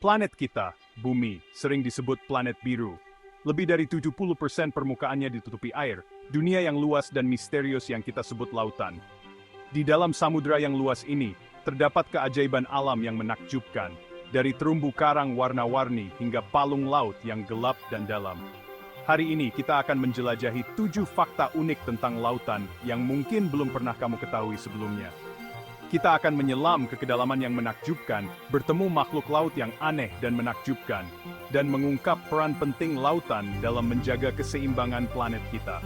Planet kita, Bumi, sering disebut planet biru. Lebih dari 70% permukaannya ditutupi air, dunia yang luas dan misterius yang kita sebut lautan. Di dalam samudera yang luas ini, terdapat keajaiban alam yang menakjubkan, dari terumbu karang warna-warni hingga palung laut yang gelap dan dalam. Hari ini kita akan menjelajahi 7 fakta unik tentang lautan yang mungkin belum pernah kamu ketahui sebelumnya. Kita akan menyelam ke kedalaman yang menakjubkan, bertemu makhluk laut yang aneh dan menakjubkan, dan mengungkap peran penting lautan dalam menjaga keseimbangan planet kita.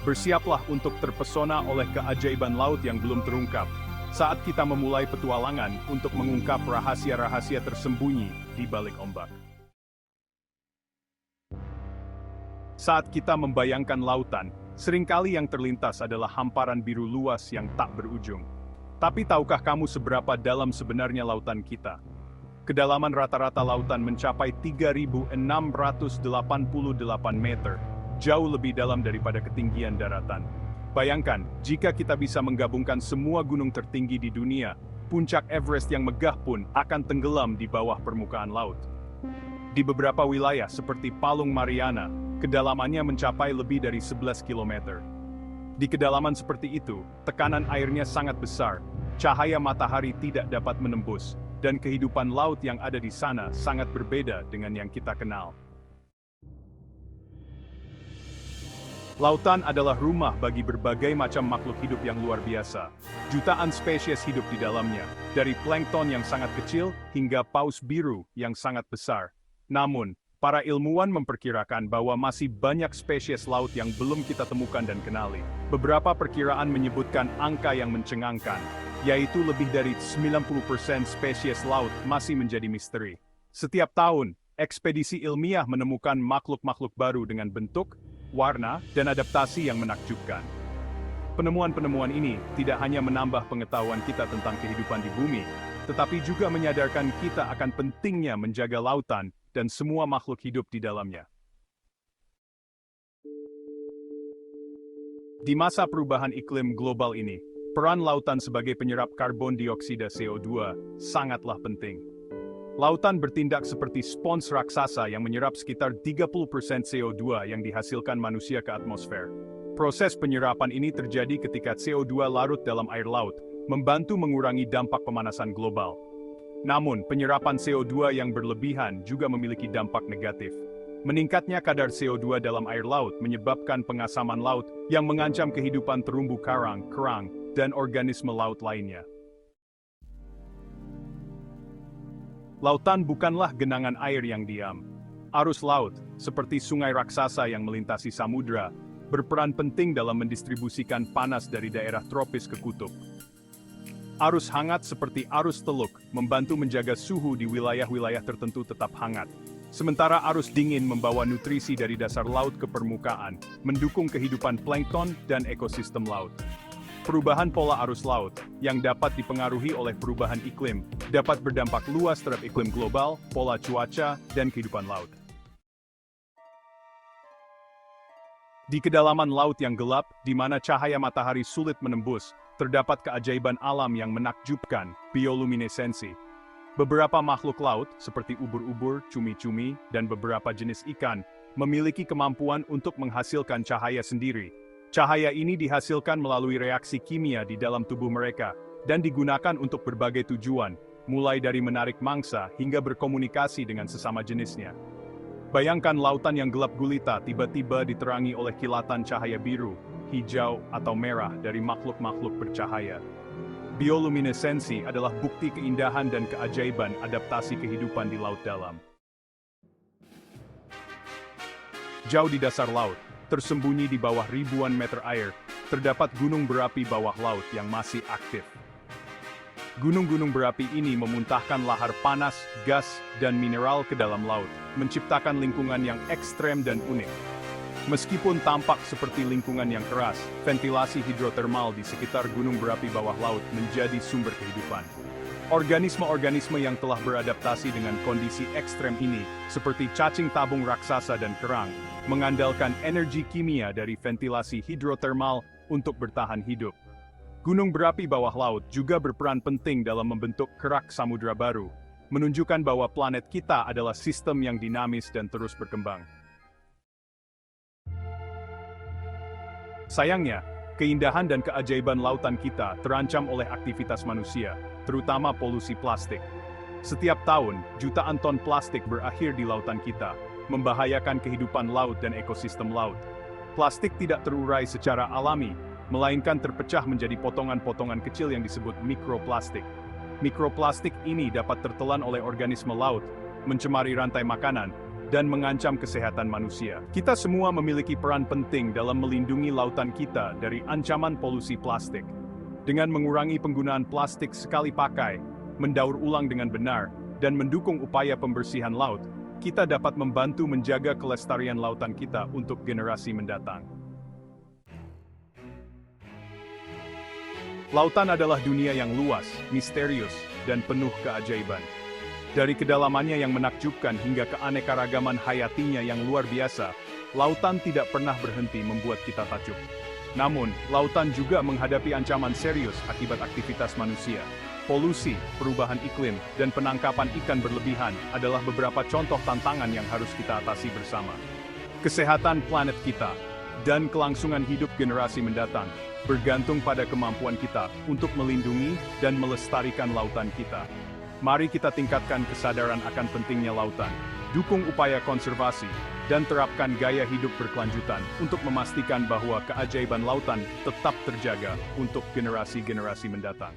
Bersiaplah untuk terpesona oleh keajaiban laut yang belum terungkap, saat kita memulai petualangan untuk mengungkap rahasia-rahasia tersembunyi di balik ombak. Saat kita membayangkan lautan, seringkali yang terlintas adalah hamparan biru luas yang tak berujung. Tapi tahukah kamu seberapa dalam sebenarnya lautan kita? Kedalaman rata-rata lautan mencapai 3.688 meter, jauh lebih dalam daripada ketinggian daratan. Bayangkan, jika kita bisa menggabungkan semua gunung tertinggi di dunia, puncak Everest yang megah pun akan tenggelam di bawah permukaan laut. Di beberapa wilayah seperti Palung Mariana, kedalamannya mencapai lebih dari 11 km. Di kedalaman seperti itu, tekanan airnya sangat besar, cahaya matahari tidak dapat menembus, dan kehidupan laut yang ada di sana sangat berbeda dengan yang kita kenal. Lautan adalah rumah bagi berbagai macam makhluk hidup yang luar biasa. Jutaan spesies hidup di dalamnya, dari plankton yang sangat kecil hingga paus biru yang sangat besar. Namun, para ilmuwan memperkirakan bahwa masih banyak spesies laut yang belum kita temukan dan kenali. Beberapa perkiraan menyebutkan angka yang mencengangkan, yaitu lebih dari 90% spesies laut masih menjadi misteri. Setiap tahun, ekspedisi ilmiah menemukan makhluk-makhluk baru dengan bentuk, warna, dan adaptasi yang menakjubkan. Penemuan-penemuan ini tidak hanya menambah pengetahuan kita tentang kehidupan di bumi, tetapi juga menyadarkan kita akan pentingnya menjaga lautan dan semua makhluk hidup di dalamnya. Di masa perubahan iklim global ini, peran lautan sebagai penyerap karbon dioksida CO2 sangatlah penting. Lautan bertindak seperti spons raksasa yang menyerap sekitar 30% CO2 yang dihasilkan manusia ke atmosfer. Proses penyerapan ini terjadi ketika CO2 larut dalam air laut, membantu mengurangi dampak pemanasan global. Namun, penyerapan CO2 yang berlebihan juga memiliki dampak negatif. Meningkatnya kadar CO2 dalam air laut menyebabkan pengasaman laut yang mengancam kehidupan terumbu karang, kerang, dan organisme laut lainnya. Lautan bukanlah genangan air yang diam. Arus laut, seperti sungai raksasa yang melintasi samudra, berperan penting dalam mendistribusikan panas dari daerah tropis ke kutub. Arus hangat seperti arus teluk membantu menjaga suhu di wilayah-wilayah tertentu tetap hangat. Sementara arus dingin membawa nutrisi dari dasar laut ke permukaan, mendukung kehidupan plankton dan ekosistem laut. Perubahan pola arus laut, yang dapat dipengaruhi oleh perubahan iklim, dapat berdampak luas terhadap iklim global, pola cuaca, dan kehidupan laut. Di kedalaman laut yang gelap, di mana cahaya matahari sulit menembus, terdapat keajaiban alam yang menakjubkan, bioluminesensi. Beberapa makhluk laut, seperti ubur-ubur, cumi-cumi, dan beberapa jenis ikan, memiliki kemampuan untuk menghasilkan cahaya sendiri. Cahaya ini dihasilkan melalui reaksi kimia di dalam tubuh mereka, dan digunakan untuk berbagai tujuan, mulai dari menarik mangsa hingga berkomunikasi dengan sesama jenisnya. Bayangkan lautan yang gelap gulita tiba-tiba diterangi oleh kilatan cahaya biru, hijau, atau merah dari makhluk-makhluk bercahaya. Bioluminesensi adalah bukti keindahan dan keajaiban adaptasi kehidupan di laut dalam. Jauh di dasar laut, tersembunyi di bawah ribuan meter air, terdapat gunung berapi bawah laut yang masih aktif. Gunung-gunung berapi ini memuntahkan lahar panas, gas, dan mineral ke dalam laut, menciptakan lingkungan yang ekstrem dan unik. Meskipun tampak seperti lingkungan yang keras, ventilasi hidrotermal di sekitar gunung berapi bawah laut menjadi sumber kehidupan. Organisme-organisme yang telah beradaptasi dengan kondisi ekstrem ini, seperti cacing tabung raksasa dan kerang, mengandalkan energi kimia dari ventilasi hidrotermal untuk bertahan hidup. Gunung berapi bawah laut juga berperan penting dalam membentuk kerak samudra baru. menunjukkan bahwa planet kita adalah sistem yang dinamis dan terus berkembang. Sayangnya, keindahan dan keajaiban lautan kita terancam oleh aktivitas manusia, terutama polusi plastik. Setiap tahun, jutaan ton plastik berakhir di lautan kita, membahayakan kehidupan laut dan ekosistem laut. Plastik tidak terurai secara alami, melainkan terpecah menjadi potongan-potongan kecil yang disebut mikroplastik. Mikroplastik ini dapat tertelan oleh organisme laut, mencemari rantai makanan, dan mengancam kesehatan manusia. Kita semua memiliki peran penting dalam melindungi lautan kita dari ancaman polusi plastik. Dengan mengurangi penggunaan plastik sekali pakai, mendaur ulang dengan benar, dan mendukung upaya pembersihan laut, kita dapat membantu menjaga kelestarian lautan kita untuk generasi mendatang. Lautan adalah dunia yang luas, misterius, dan penuh keajaiban. Dari kedalamannya yang menakjubkan hingga keanekaragaman hayatinya yang luar biasa, lautan tidak pernah berhenti membuat kita takjub. Namun, lautan juga menghadapi ancaman serius akibat aktivitas manusia. Polusi, perubahan iklim, dan penangkapan ikan berlebihan adalah beberapa contoh tantangan yang harus kita atasi bersama. Kesehatan planet kita dan kelangsungan hidup generasi mendatang bergantung pada kemampuan kita untuk melindungi dan melestarikan lautan kita. Mari kita tingkatkan kesadaran akan pentingnya lautan, dukung upaya konservasi, dan terapkan gaya hidup berkelanjutan untuk memastikan bahwa keajaiban lautan tetap terjaga untuk generasi-generasi mendatang.